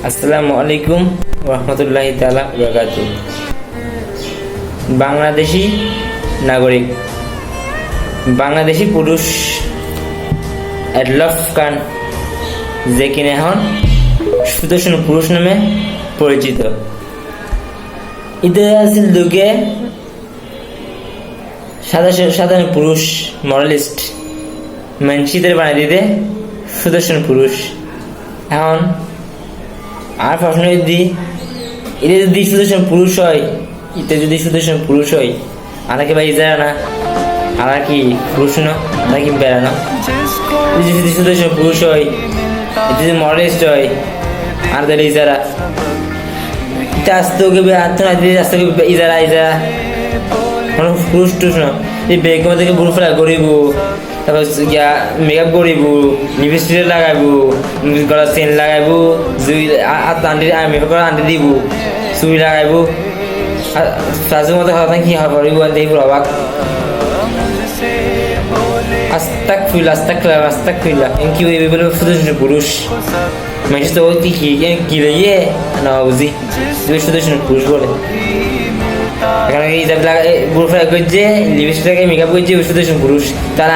আসসালামু আলাইকুম রহমতুল্লাহি তাআলা বারাকাতুহু। বাংলাদেশি নাগরিক, বাংলাদেশি পুরুষ এডলফ খান, যে কিনা এখন সুদর্শন পুরুষ নামে পরিচিত। ইতিহাসের যুগে সাধারণ পুরুষ মডেলিস্ট মানসিদের বানিয়ে দিতে সুদর্শন পুরুষ। এখন আর প্রশ্ন যদি এটা যদি সুদর্শন পুরুষ হয়, আমরা কি ভাই যারা না, আমরা কি পুরুষ না, আমরা কি বেড়ানো? যদি সুদর্শন পুরুষ হয়, যদি মডেলিস্ট হয়, আর তাহলে ইজারা পুরুষ টুস না, এই বেগম থেকে বুড়ো ফেলা করিব, তারপর মেকআপ করিব, লিপস্টিক লাগাইব, গলার চেন লাগাইব, মেকআপ করে আন্টি দিব, চুই লাগাইব, সাজুর মতো হঠাৎ কি হরিব দেখব অবাক। আস্তাক ফিল্লা কি বলে সুদর্শন পুরুষ মানুষ তো কি লইয়ে না বুঝি সুদর্শন পুরুষ বলে। এখানে বুড়ো ফ্রাই করছে, লিপস্টিক মেকআপ করছে, সুদর্শন পুরুষ। তারা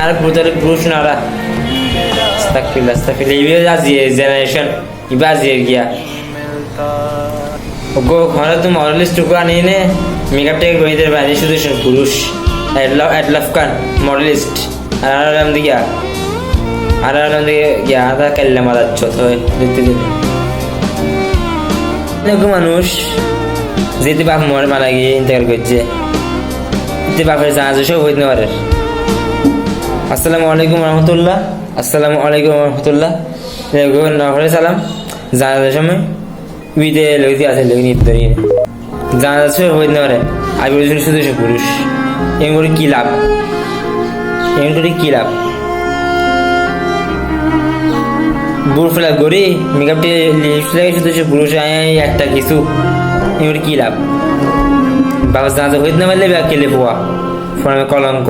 আর পুরুষ না ওরা। জেনারেশন ইবা আজিয়ে গিয়া ঘরে তো মডেলিস্ট আনি নে মেকআপ টেক করে দিতে পারে সুদর্শন পুরুষ এডলফ খান মডেলিস্ট। আর দিকে গিয়া আধা কাল্লা মারাচ্ছ দেখতে যেতে মানুষ যেতে বাপ মরে মারা গিয়ে ইন্তেকাল করছে, বাপের জাহাজ সব হইতে পারে। আসসালামু আলাইকুম রহমতুল্লাহ। নগরে সালাম। জানাজার সময় বিদে লইতে আছে লোক নিতে ধরিয়ে জানাজার সব হইতে পারে। আর বলেছিল সুদর্শ পুরুষ, এমন করে কি লাভ? বুড় ফেলা গড়ি মেকআপ লিপস্টিক সুদর্শ পুরুষ একটা কিছু, এমন কি লাভ? বাবা জানাজা হইতে না পারলে কেলে পোয়া কলঙ্ক।